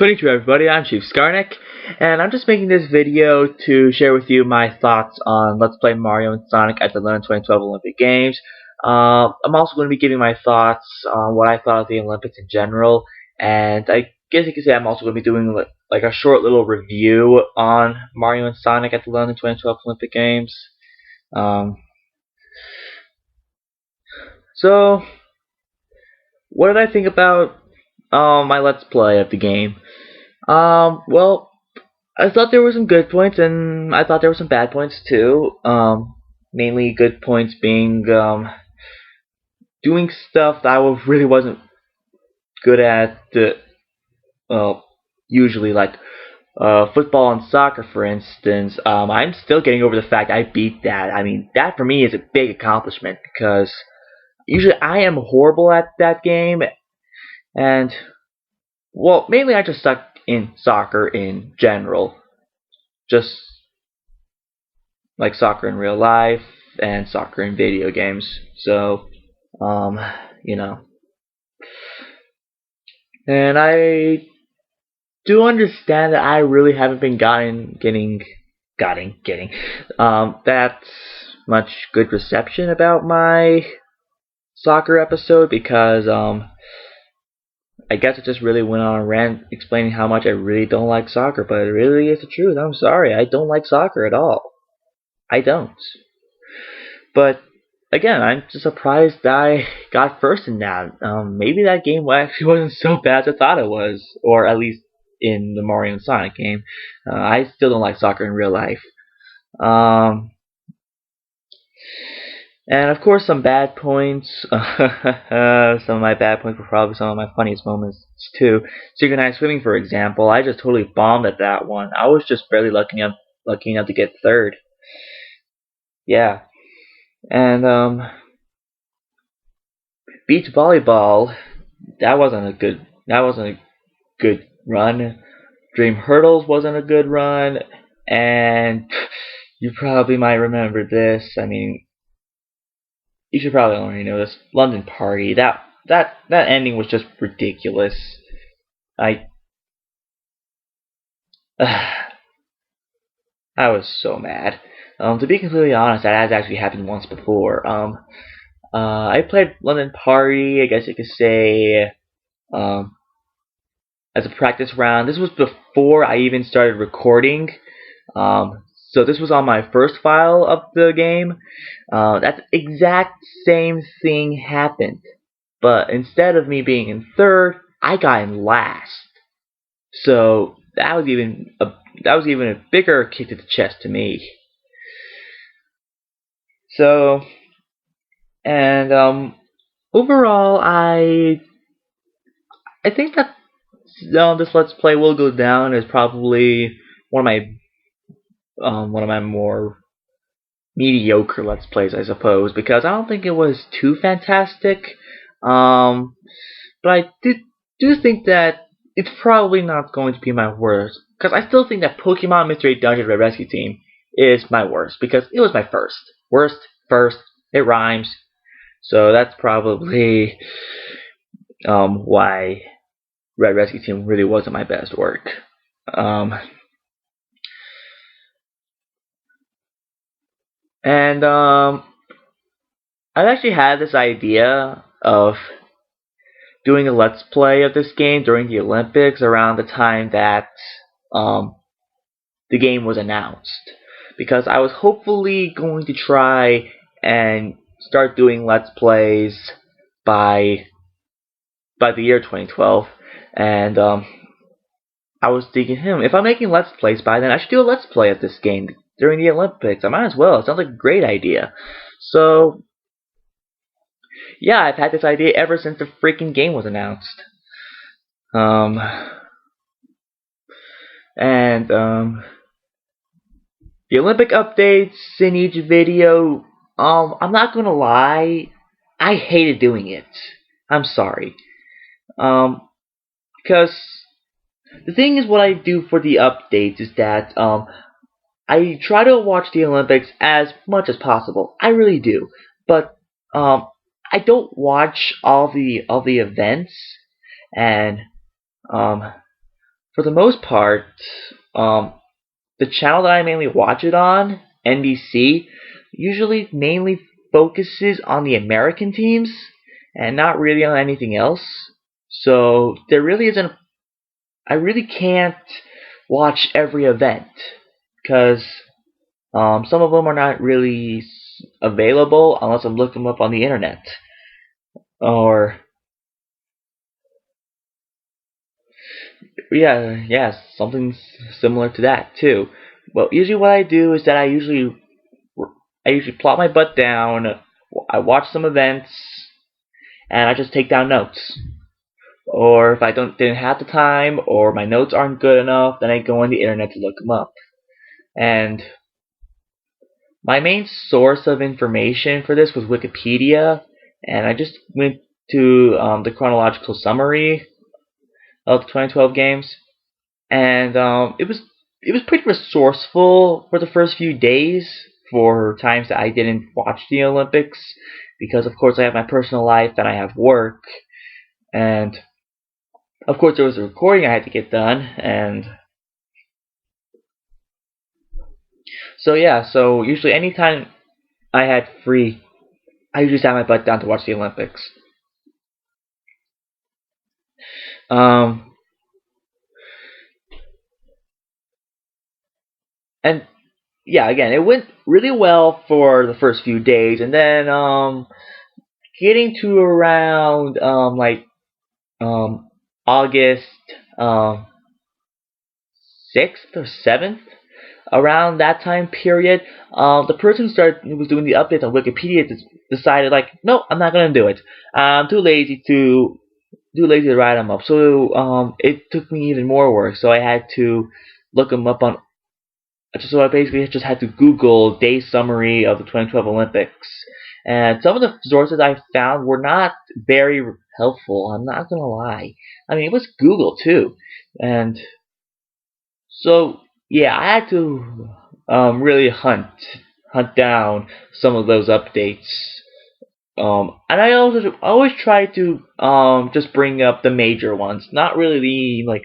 Konnichiwa everybody, I'm Chief Scarneck, and I'm just making this video to share with you my thoughts on Let's Play Mario and Sonic at the London 2012 Olympic Games. I'm also going to be giving my thoughts on what I thought of the Olympics in general, and I guess you could say I'm also going to be doing like a short little review on Mario and Sonic at the London 2012 Olympic Games. So, what did I think about my Let's Play of the game? Well, I thought there were some good points, and I thought there were some bad points too. Mainly good points being doing stuff that I really wasn't good at. Usually like football and soccer, for instance. I'm still getting over the fact I beat that. I mean, that for me is a big accomplishment because usually I am horrible at that game, and well, mainly I just suck in soccer in general. Just like soccer in real life and soccer in video games. So, you know. And I do understand that I really haven't been getting that much good reception about my soccer episode because I guess I just really went on a rant explaining how much I really don't like soccer, but it really is the truth. I'm sorry, I don't like soccer at all. I don't. But again, I'm just surprised that I got first in that. Maybe that game actually wasn't so bad as I thought it was, or at least in the Mario and Sonic game. I still don't like soccer in real life. And of course, some bad points. Some of my bad points were probably some of my funniest moments too. Synchronized swimming, for example, I just totally bombed at that one. I was just barely lucky enough to get third. Yeah, and beach volleyball. That wasn't a good run. Dream hurdles wasn't a good run, and you probably might remember this. I mean, you should probably already know this. London Party. That ending was just ridiculous. I was so mad. To be completely honest, that has actually happened once before. I played London Party, I guess you could say, as a practice round. This was before I even started recording. So this was on my first file of the game. That exact same thing happened. But instead of me being in third, I got in last. So that was even a bigger kick to the chest to me. So, and overall, I think that this Let's Play will go down as probably one of my more mediocre Let's Plays, I suppose, because I don't think it was too fantastic. But I do think that it's probably not going to be my worst, because I still think that Pokemon Mystery Dungeon Red Rescue Team is my worst, because it was my first. First, it rhymes. So that's probably why Red Rescue Team really wasn't my best work. And I've actually had this idea of doing a Let's Play of this game during the Olympics around the time that the game was announced, because I was hopefully going to try and start doing Let's Plays by the year 2012, and I was thinking, if I'm making Let's Plays by then, I should do a Let's Play of this game during the Olympics. I might as well. It sounds like a great idea. So, yeah, I've had this idea ever since the freaking game was announced. The Olympic updates in each video, I'm not gonna lie, I hated doing it. I'm sorry. Because the thing is, what I do for the updates is that, I try to watch the Olympics as much as possible. I really do. But, I don't watch all the events, and, for the most part, um, the channel that I mainly watch it on, NBC, usually mainly focuses on the American teams and not really on anything else. So there really isn't. I really can't watch every event because some of them are not really available unless I'm looking them up on the internet. Or yeah, something similar to that too. But usually what I do is that I usually plop my butt down, I watch some events, and I just take down notes. Or if I didn't have the time, or my notes aren't good enough, then I go on the internet to look them up. And my main source of information for this was Wikipedia, and I just went to the chronological summary of the 2012 games, and it was pretty resourceful for the first few days for times that I didn't watch the Olympics, because of course I have my personal life and I have work, and of course there was a recording I had to get done, and so yeah, so usually anytime I had free, I usually sat my butt down to watch the Olympics. Um, and yeah, again, it went really well for the first few days, and then getting to around um, August um, 6th or 7th, around that time period, the person who was doing the updates on Wikipedia decided like, no, I'm not gonna do it. I'm too lazy to write them up. So it took me even more work. So I had to look them up on. So I basically just had to Google day summary of the 2012 Olympics, and some of the sources I found were not very helpful. I'm not gonna lie. I mean, it was Google too, and so yeah, I had to really hunt down some of those updates. And I always try to just bring up the major ones, not really the like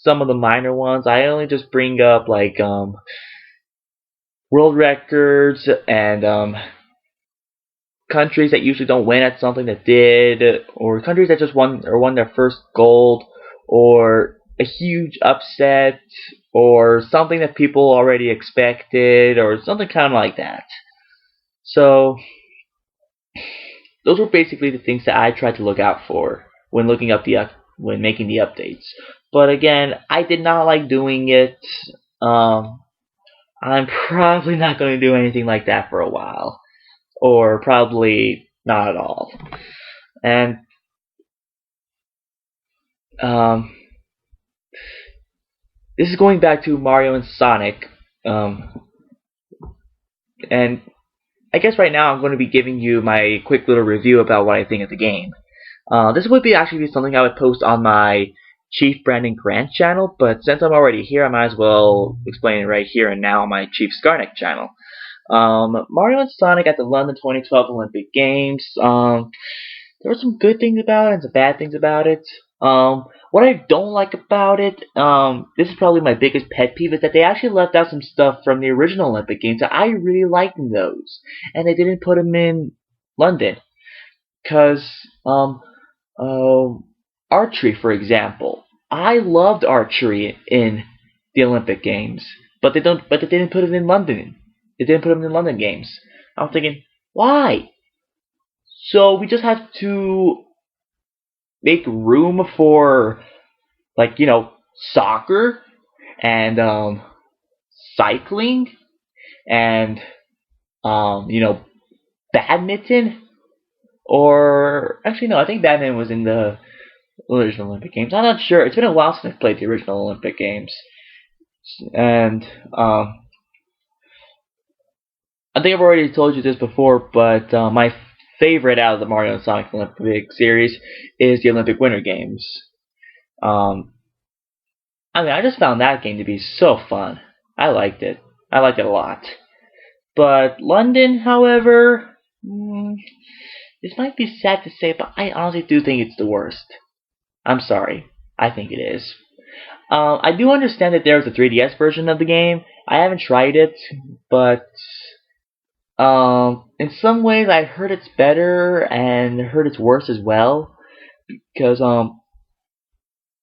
some of the minor ones. I only just bring up like world records and countries that usually don't win at something that did, or countries that just won their first gold, or a huge upset, or something that people already expected, or something kind of like that. So those were basically the things that I tried to look out for when looking up when making the updates. But again, I did not like doing it. Um, I'm probably not going to do anything like that for a while, or probably not at all. And um, this is going back to Mario and Sonic. And I guess right now I'm going to be giving you my quick little review about what I think of the game. This would actually be something I would post on my Chief Brandon Grant channel, but since I'm already here, I might as well explain it right here and now on my Chief Scarneck channel. Mario and Sonic at the London 2012 Olympic Games. There were some good things about it and some bad things about it. What I don't like about it, this is probably my biggest pet peeve, is that they actually left out some stuff from the original Olympic Games that I really liked in those, and they didn't put them in London. Because archery, for example, I loved archery in the Olympic Games, but they don't. But they didn't put it in London. They didn't put them in London Games. I'm thinking, why? So we just have to make room for, like, soccer and cycling and badminton. Or actually, no, I think badminton was in the original Olympic Games. I'm not sure. It's been a while since I've played the original Olympic Games, and I think I've already told you this before, but my favorite out of the Mario and Sonic Olympic series is the Olympic Winter Games. Um, I mean, I just found that game to be so fun. I liked it. I liked it a lot. But London, however, this might be sad to say, but I honestly do think it's the worst. I'm sorry. I think it is. I do understand that there's a 3DS version of the game. I haven't tried it, but in some ways I heard it's better and heard it's worse as well. Because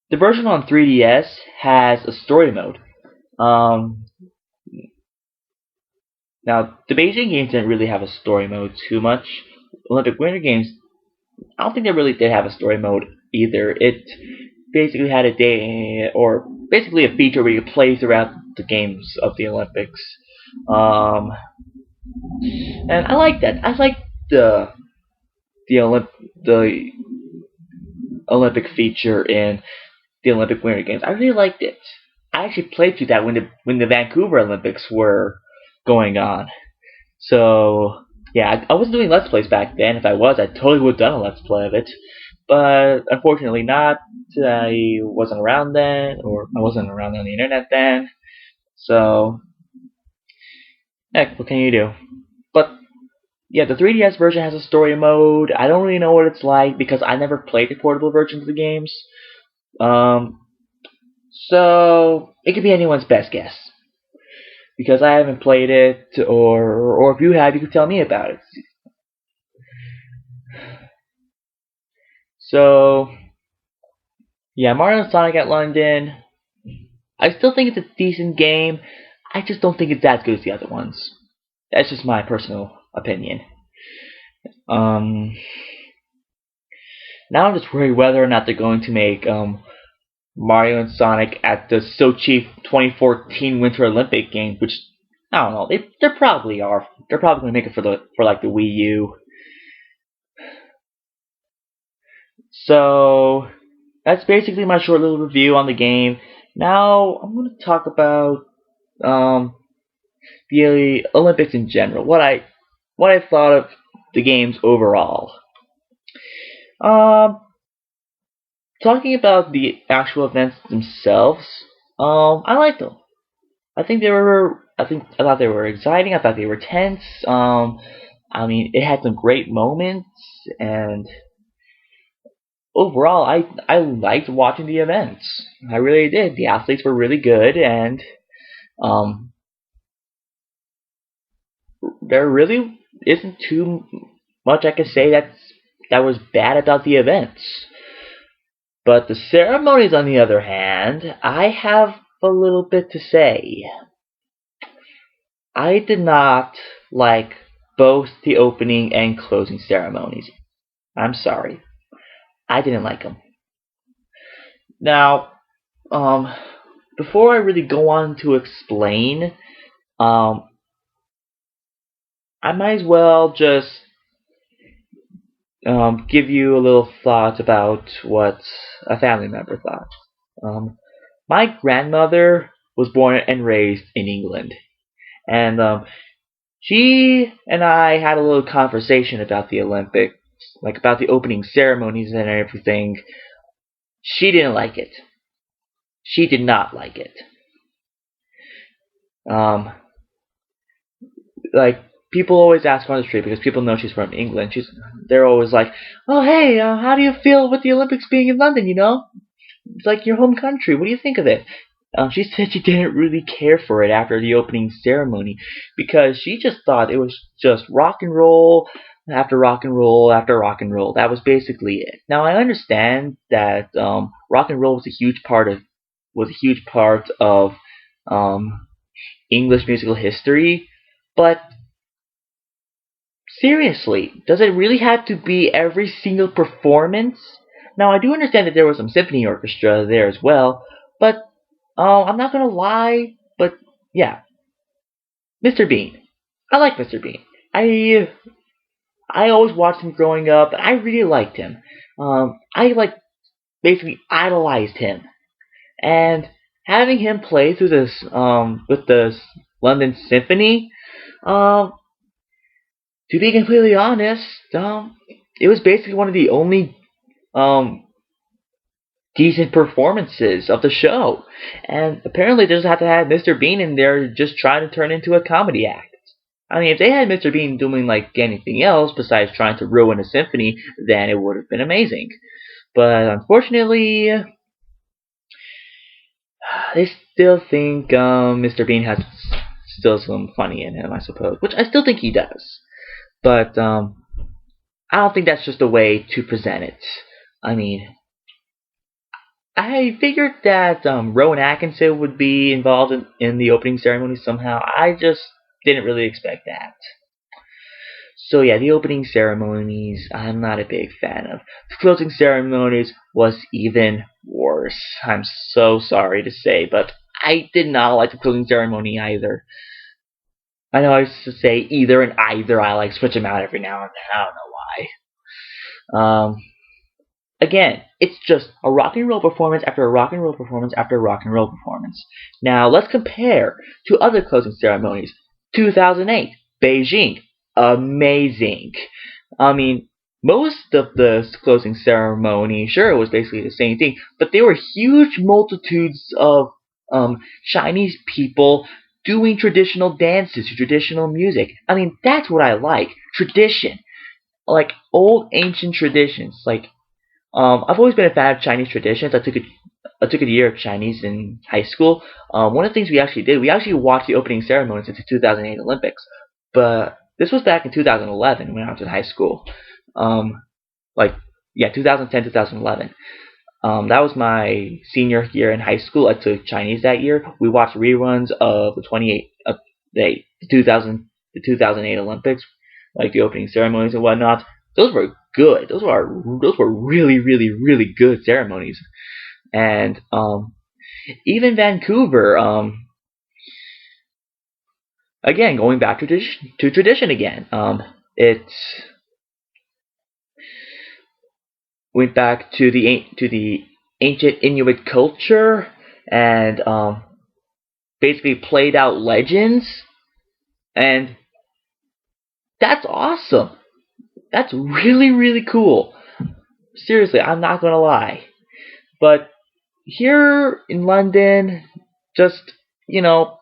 the version on 3DS has a story mode. Um, Now the Beijing games didn't really have a story mode too much. Olympic Winter Games, I don't think they really did have a story mode either. It basically had a day, or basically a feature where you play throughout the games of the Olympics. Um, and I like that. I like the the Olympic feature in the Olympic Winter Games. I really liked it. I actually played through that when the Vancouver Olympics were going on. So yeah, I wasn't doing Let's Plays back then. If I was, I totally would have done a Let's Play of it. But unfortunately not. I wasn't around then, or I wasn't around on the internet then. So, heck, what can you do? But yeah, the 3DS version has a story mode. I don't really know what it's like because I never played the portable versions of the games. Um, so it could be anyone's best guess because I haven't played it, or if you have, you could tell me about it. So yeah, Mario and Sonic at London. I still think it's a decent game. I just don't think it's as good as the other ones. That's just my personal opinion. Um, Now I'm just worried whether or not they're going to make Mario and Sonic at the Sochi 2014 Winter Olympic Games, which I don't know. They probably are. They're probably going to make it for like the Wii U. So that's basically my short little review on the game. Now I'm going to talk about the Olympics in general. What I thought of the games overall. Um, Talking about the actual events themselves, I liked them. I thought they were exciting. I thought they were tense. I mean, it had some great moments, and overall, I liked watching the events. I really did. The athletes were really good, and um, there really isn't too much I can say that was bad about the events. But the ceremonies, on the other hand, I have a little bit to say. I did not like both the opening and closing ceremonies. I'm sorry. I didn't like them. Now, um, before I really go on to explain, um, I might as well just give you a little thought about what a family member thought. My grandmother was born and raised in England, and she and I had a little conversation about the Olympics, like about the opening ceremonies and everything. She didn't like it. She did not like it. Um, like people always ask her on the street because people know she's from England. They're always like, "Oh, hey, how do you feel with the Olympics being in London? You know, it's like your home country. What do you think of it?" She said she didn't really care for it after the opening ceremony because she just thought it was just rock and roll after rock and roll after rock and roll. That was basically it. Now I understand that rock and roll was a huge part of um, English musical history, but seriously, does it really have to be every single performance? Now I do understand that there was some symphony orchestra there as well, but I'm not gonna lie, but yeah, Mr. Bean. I like Mr. Bean. I always watched him growing up. I really liked him. I like basically idolized him, and having him play through this with the London Symphony, um, to be completely honest, it was basically one of the only um decent performances of the show. And apparently they just have to have Mr. Bean in there just trying to turn into a comedy act. I mean, if they had Mr. Bean doing like anything else besides trying to ruin a symphony, then it would have been amazing. But unfortunately, they still think Mr. Bean has still some funny in him, I suppose, which I still think he does. But I don't think that's just a way to present it. I mean, I figured that Rowan Atkinson would be involved in the opening ceremony somehow. I just didn't really expect that. So yeah, the opening ceremonies, I'm not a big fan of. The closing ceremonies was even worse. I'm so sorry to say, but I did not like the closing ceremony either. I know I used to say either and either. I like switch them out every now and then. I don't know why. Again, it's just a rock and roll performance after a rock and roll performance after a rock and roll performance. Now let's compare to other closing ceremonies. 2008, Beijing, amazing. I mean, most of the closing ceremony, sure, it was basically the same thing, but there were huge multitudes of Chinese people doing traditional dances, traditional music. I mean, that's what I like. Tradition. Like old ancient traditions. Like I've always been a fan of Chinese traditions. I took a year of Chinese in high school. One of the things we actually did, we actually watched the opening ceremonies at the 2008 Olympics. But this was back in 2011 when I was in high school. Like, yeah, 2010, 2011. That was my senior year in high school. I took Chinese that year. We watched reruns of the 2008 Olympics, like the opening ceremonies and whatnot. Those were good. Those were really, really, really good ceremonies. And even Vancouver, again, going back to tradition again. It's went back to the ancient Inuit culture and basically played out legends, and that's awesome. That's really, really cool. Seriously, I'm not gonna lie. But here in London, just, you know,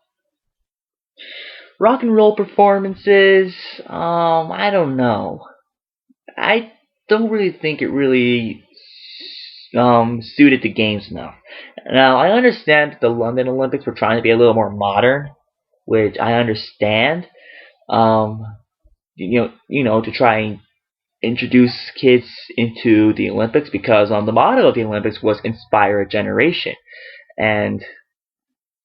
rock and roll performances, I don't know. I don't really think it really suited the games enough. Now, I understand that the London Olympics were trying to be a little more modern, which I understand. Um, to try and introduce kids into the Olympics because the motto of the Olympics was inspire a generation, and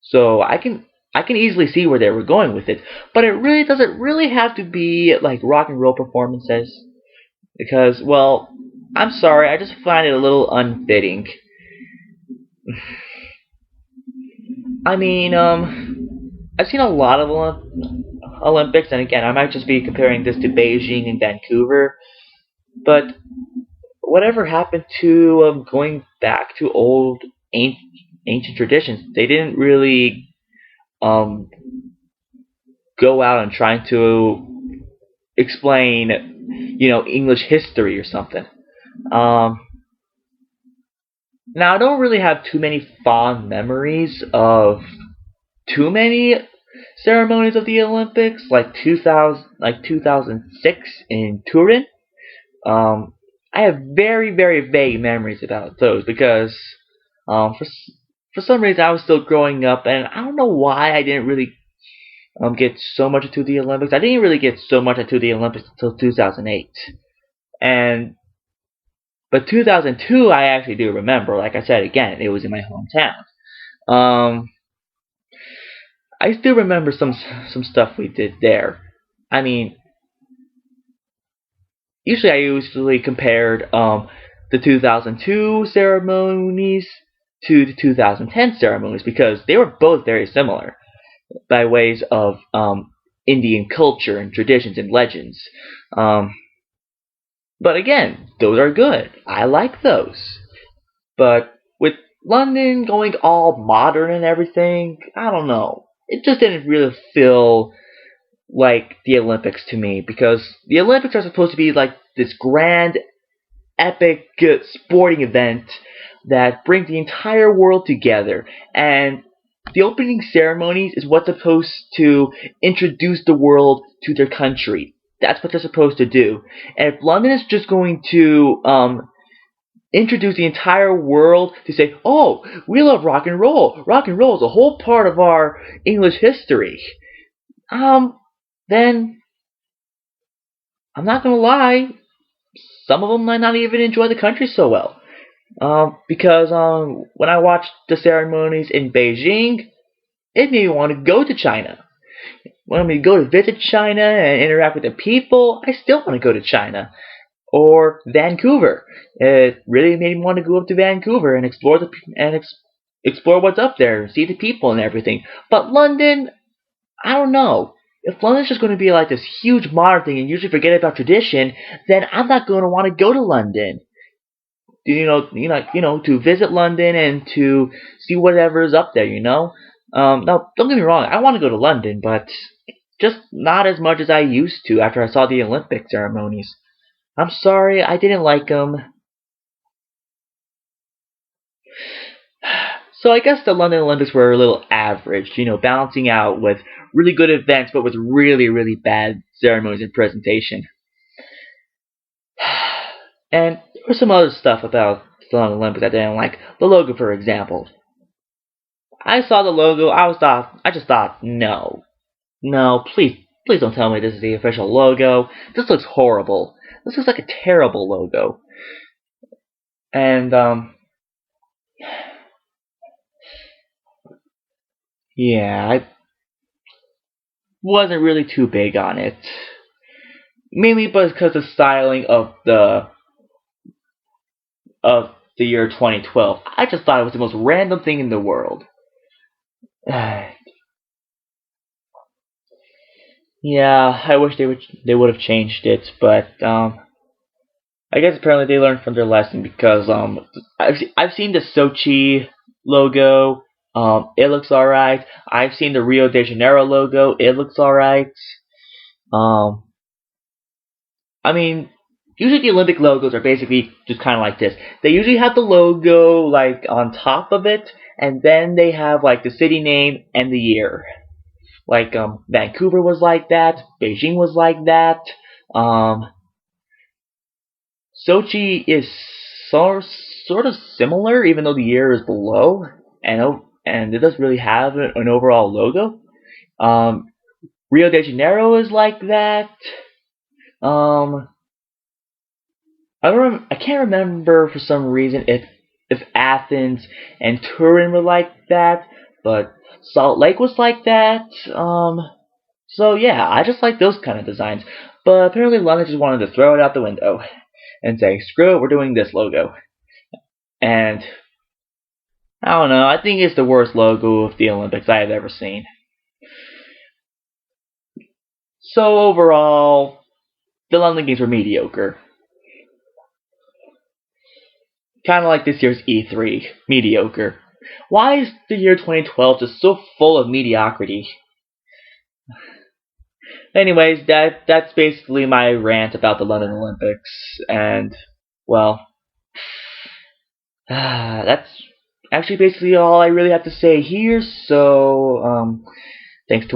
so I can easily see where they were going with it, but it really doesn't really have to be like rock and roll performances because, well, I'm sorry, I just find it a little unfitting. I mean, I've seen a lot of Olympics, and again, I might just be comparing this to Beijing and Vancouver, but whatever happened to going back to old ancient traditions? They didn't really um, go out and trying to explain, English history or something. Um, Now, I don't really have too many fond memories of too many ceremonies of the Olympics, like 2006 in Turin. I have very, very vague memories about those because for some reason I was still growing up, and I don't know why I didn't really get so much into the Olympics. I didn't really get so much into the Olympics until 2008, and but 2002 I actually do remember. Like I said again, it was in my hometown. Um, I still remember some stuff we did there. I mean, usually I usually compared the 2002 ceremonies to the 2010 ceremonies because they were both very similar by ways of Indian culture and traditions and legends. Um, but again, those are good. I like those. But with London going all modern and everything, I don't know. It just didn't really feel like the Olympics to me because the Olympics are supposed to be like this grand, epic sporting event that brings the entire world together. And the opening ceremonies is what's supposed to introduce the world to their country. That's what they're supposed to do. And if London is just going to introduce the entire world to say, oh, we love rock and roll. Rock and roll is a whole part of our English history. Then I'm not gonna lie, some of them might not even enjoy the country so well. Because when I watched the ceremonies in Beijing, it made me want to go to China. When we go to visit China and interact with the people, I still want to go to China. Or Vancouver. It really made me want to go up to Vancouver and explore what's up there, see the people and everything. But London, I don't know. If London's just going to be like this huge modern thing and usually forget about tradition, then I'm not going to want to go to London. To visit London and to see whatever's up there. Now, don't get me wrong. I want to go to London, but just not as much as I used to after I saw the Olympic ceremonies. I'm sorry, I didn't like them. So I guess the London Olympics were a little average, balancing out with really good events, but with really, really bad ceremonies and presentation. And there was some other stuff about the London Olympics I didn't like. The logo, for example. I saw the logo, I just thought, no, please don't tell me this is the official logo. This looks horrible. This looks like a terrible logo. And yeah, I wasn't really too big on it. Mainly because the styling of the year 2012. I just thought it was the most random thing in the world. Yeah, I wish they would have changed it, but I guess apparently they learned from their lesson because I've seen the Sochi logo. It looks alright. I've seen the Rio de Janeiro logo. It looks alright. I mean, usually the Olympic logos are basically just kind of like this. They usually have the logo like on top of it, and then they have like the city name and the year. Like Vancouver was like that. Beijing was like that. Sochi is sort of similar, even though the year is below, and it doesn't really have an overall logo. Rio de Janeiro is like that. I can't remember for some reason if Athens and Turin were like that, but Salt Lake was like that. So yeah, I just like those kind of designs. But apparently London just wanted to throw it out the window and say, screw it, we're doing this logo. And I don't know, I think it's the worst logo of the Olympics I have ever seen. So overall, the London Games were mediocre. Kind of like this year's E3, mediocre. Why is the year 2012 just so full of mediocrity? Anyways, that's basically my rant about the London Olympics, and well, that's actually basically all I really have to say here. So, thanks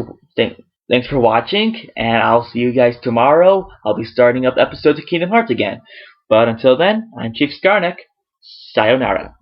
for watching, and I'll see you guys tomorrow. I'll be starting up episodes of Kingdom Hearts again. But until then, I'm Chief Scarneck. Sayonara.